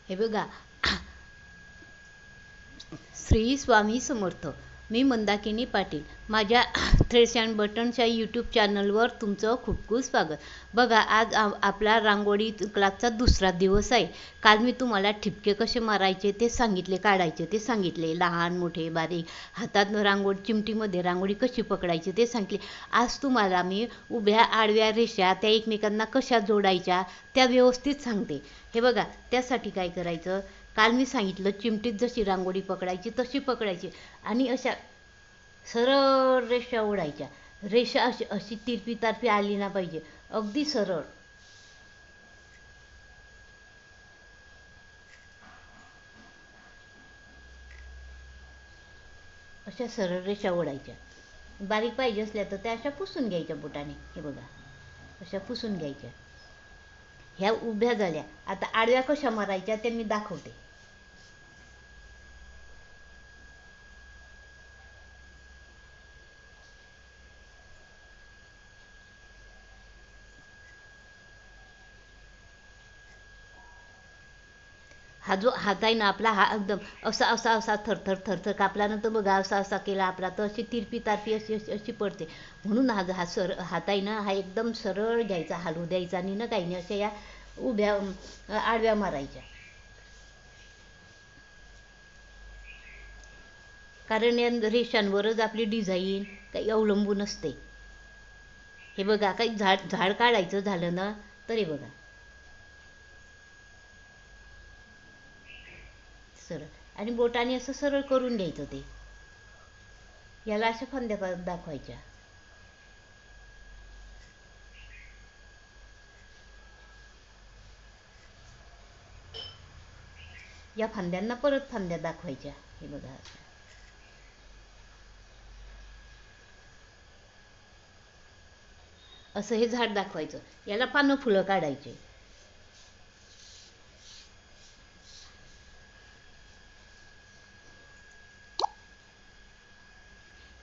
हे बघा, श्री स्वामी समर्थ. मी मंदाकिनी पाटील. माझ्या थ्रेड्स अँड बटन्स या यूट्यूब चॅनलवर तुमचं खूप खूप स्वागत. बघा, आज आपला रांगोळी क्लासचा दुसरा दिवस आहे. काल मी तुम्हाला ठिपके कसे मारायचे ते सांगितले, काढायचे ते सांगितले, लहान मोठे बारीक, हातात रांगोळी चिमटीमध्ये रांगोळी कशी पकडायची ते सांगितले. आज तुम्हाला मी उभ्या आडव्या रेषा त्या एकमेकांना कशा जोडायच्या त्या व्यवस्थित सांगते. हे बघा, त्यासाठी काय करायचं, काल मी सांगितलं चिमटीत जशी रांगोळी पकडायची तशी पकडायची आणि अशा सरळ रेषा ओढायच्या. रेषा अशी अशी तिरपी तारपी आली ना पाहिजे, अगदी सरळ. अशा सरळ रेषा ओढायच्या. बारीक पाहिजे असल्या तर त्या अशा पुसून घ्यायच्या बोटाने. हे बघा, अशा पुसून घ्यायच्या. ह्या उभ्या झाल्या. आता आडव्या कशा मारायच्या ते मी दाखवते. हा जो हात आहे ना आपला, हा एकदम असा असा असा थरथर थरथर कापला ना, तर बघा असा असा केला आपला तर अशी तिरपी तारपी अशी अशी अशी पडते. म्हणून हा हा हात आहे ना, हा एकदम सरळ घ्यायचा, हलवू द्यायचा आणि ना काही नाही, अशा या उभ्या आडव्या मारायच्या. कारण या रेषांवरच आपली डिझाईन काही अवलंबून असते. हे बघा, काही झाड झाड काढायचं झालं ना तर हे बघा, सरळ आणि बोटाने असं सरळ करून घ्यायचं. ते याला अशा फांद्या दाखवायच्या. या फांद्यांना परत फांद्या दाखवायच्या. हे बघा, असं हे झाड दाखवायचं. याला पानं फुलं काढायचे.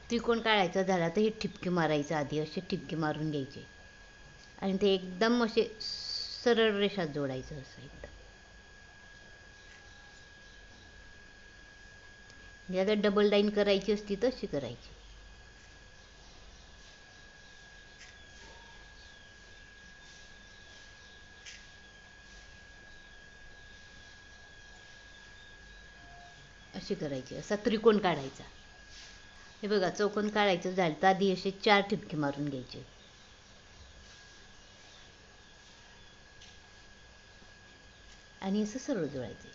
त्रिकोण काढायचा झाला तर हे ठिपके मारायचं. आधी असे ठिपके मारून घ्यायचे आणि ते एकदम असे सरळ रेषात जोडायचं. असं एकदम याला डबल लाईन करायची असती तशी करायची. अशी करायची. असा त्रिकोण काढायचा. हे बघा, चौकोन काढायचं झालं तर आधी असे 4 ठिपके मारून घ्यायचे आणि असं सरळ जोडायचं.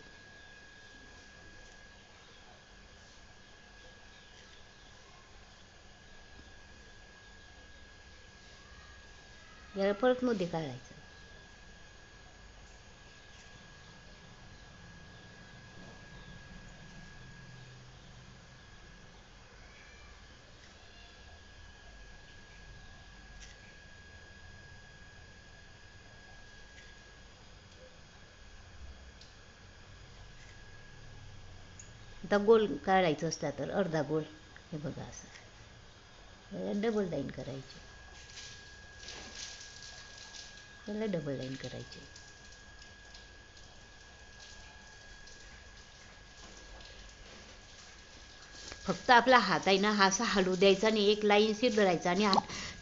याला परत मध्ये काढायचं. आता गोल काढायचं असला तर अर्धा गोल. हे बघा, असं डबल लाईन करायची. त्याला डबल लाईन करायची. फक्त आपला हात आहे ना, हा असा हलवू द्यायचा आणि एक लाईनशीर धरायचा आणि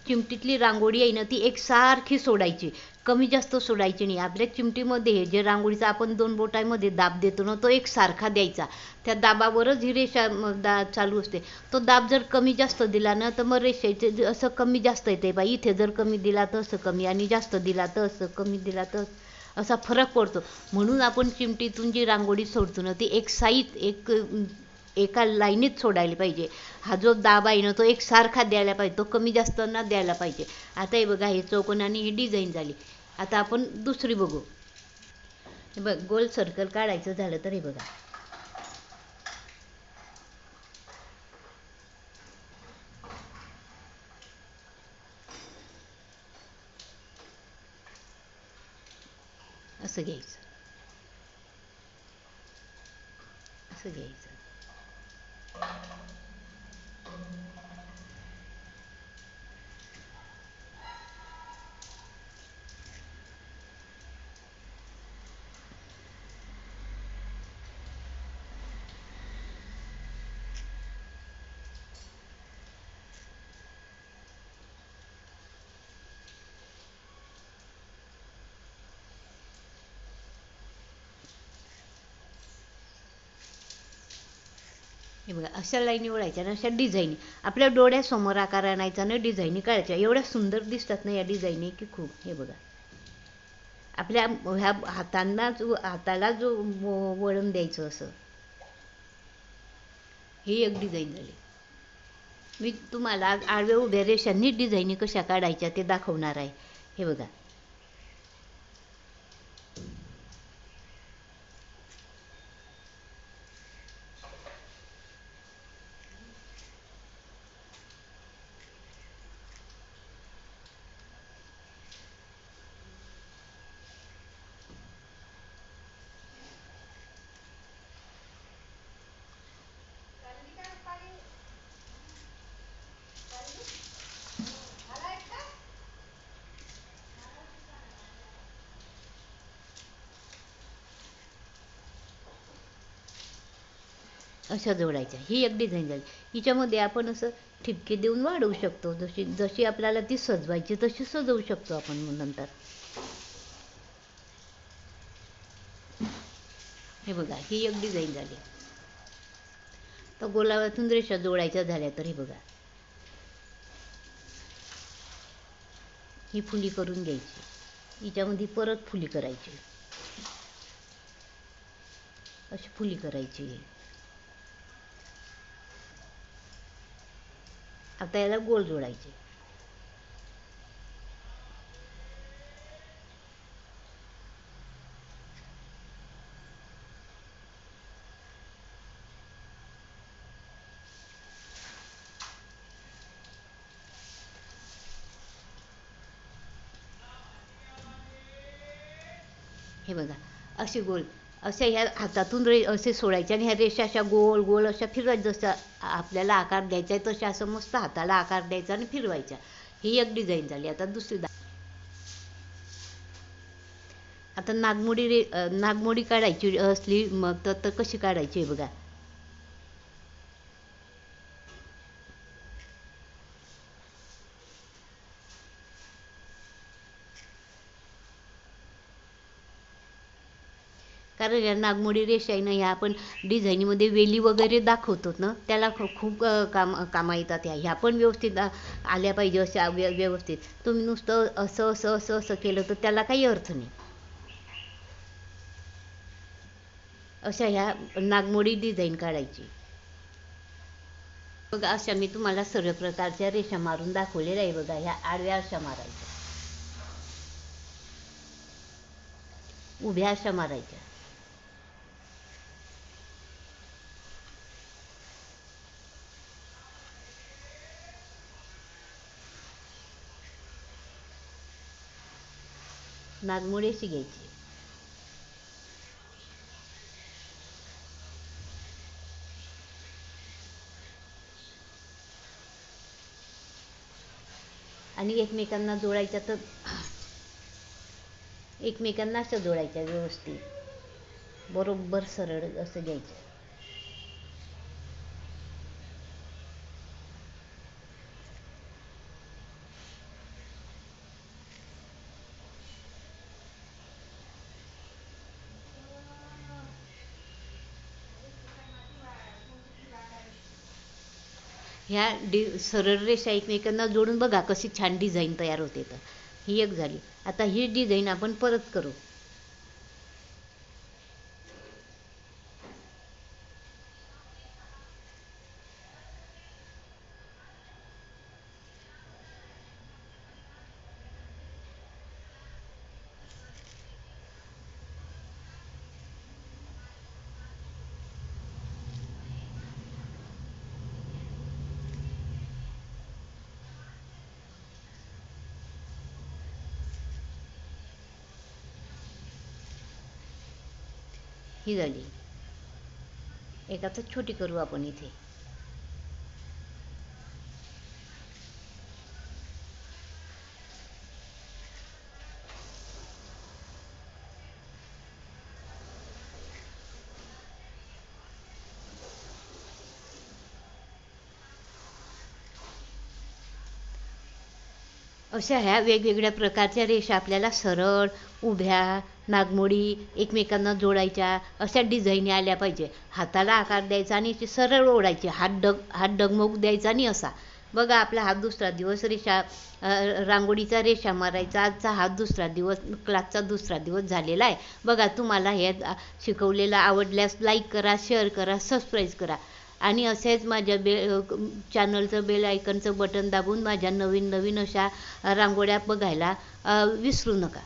चिमटीतली रांगोळी आहे ना ती एकसारखी सोडायची. कमी जास्त सोडायची नाही. आपल्या चिमटीमध्ये जे रांगोळीचा आपण 2 बोटांमध्ये दाब देतो ना, तो एक सारखा द्यायचा. त्या दाबावरच ही रेषा चालू असते. तो दाब जर कमी जास्त दिला ना तर मग रेषेचे असं कमी जास्त येते. बाई, इथे जर कमी दिला तर असं कमी आणि जास्त दिला तर असं कमी दिला तर असा फरक पडतो. म्हणून आपण चिमटीतून जी रांगोळी सोडतो ना ती एक साईड एका लाईनीत सोडायला पाहिजे. हा जो दाब आहे ना तो एक सारखा द्यायला पाहिजे. तो कमी जास्त ना द्यायला पाहिजे. आता हे बघा, हे चौकोनाने ही डिझाईन झाली. आता आपण दुसरी बघू. हे बघ, गोल सर्कल काढायचं झालं तर हे बघा, असं घ्यायचं. असं घ्यायचं. हे बघा अशा लाईनी ओढायच्या ना, अशा डिझाईनी आपल्या डोळ्यासमोर आकार आणायचा ना, डिझाईनी काढायच्या. एवढ्या सुंदर दिसतात ना या डिझाईनी की खूप. हे बघा आपल्या ह्या हाताला जो वळण द्यायचं असं. ही एक डिझाईन झाली. मी तुम्हाला आडव्या उभ्या रेषांनी डिझाईनी कशा काढायच्या ते दाखवणार आहे. हे बघा अशा जोडायच्या. ही एक डिझाईन झाली. हिच्यामध्ये आपण असं ठिपके देऊन वाढवू शकतो. जशी जशी आपल्याला ती सजवायची तशी सजवू शकतो आपण नंतर. हे बघा ही एक डिझाईन झाली. तर गोलावातून रेषा जोडायच्या झाल्या तर हे बघा ही फुली करून घ्यायची. हिच्यामध्ये परत फुली करायची. अशी फुली करायची. आता याला गोल जोडायचे. हे बघा असे गोल अशा ह्या हातातून असे सोडायचे आणि ह्या रेषा अशा गोल गोल अशा फिरवायच्या. जसं आपल्याला आकार द्यायचा आहे तशा असं मस्त हाताला आकार द्यायचा आणि फिरवायच्या. ही एक डिझाईन झाली. आता दुसरी आता नागमोडी काढायची असली मग तर कशी काढायची बघा. कारण या नागमोडी रेषा आहे ना, ह्या आपण डिझाईनीमध्ये वेली वगैरे दाखवतो ना, त्याला खूप कामा येतात. ह्या पण व्यवस्थित आल्या पाहिजे अशा व्यवस्थित. तुम्ही नुसतं असं असं असं असं केलं तर त्याला काही अर्थ नाही. अशा ह्या नागमोडी डिझाईन काढायची. बघा अशा मी तुम्हाला सर्व प्रकारच्या रेषा मारून दाखवलेल्या आहे. बघा ह्या आडव्या अशा मारायच्या, उभ्या अशा मारायच्या. नागमोडी अशी घ्यायची. आणि एकमेकांना जोडायच्या तर एकमेकांना असं जोडायच्या व्यवस्थित बरोबर सरळ असं घ्यायचं. ह्या सरळ रेषा एकमेकांना जोडून बघा कशी छान डिझाईन तयार होते. तर ही एक झाली. आता ही डिझाईन आपण परत करू. ही झाली. एक आता छोटी करू आपण इथे. अशा ह्या वेगवेगळ्या प्रकारच्या रेषा आपल्याला सरळ उभ्या नागमोडी एकमेकांना जोडायच्या अशा डिझाईनी आल्या पाहिजे. हाताला आकार द्यायचा आणि सरळ ओढायचे, हात डगमगू द्यायचा नाही असा. बघा आपला हा दुसरा दिवस रांगोळीचा रेषा मारायचा. आजचा हा दुसरा दिवस, क्लासचा दुसरा दिवस झालेला आहे. बघा तुम्हाला हे शिकवलेलं आवडल्यास लाईक करा, शेअर करा, सबस्क्राईब करा आणि असेच माझ्या चॅनलचं बेल आयकनचं बटन दाबून माझ्या नवीन नवीन अशा रांगोळ्या बघायला विसरू नका.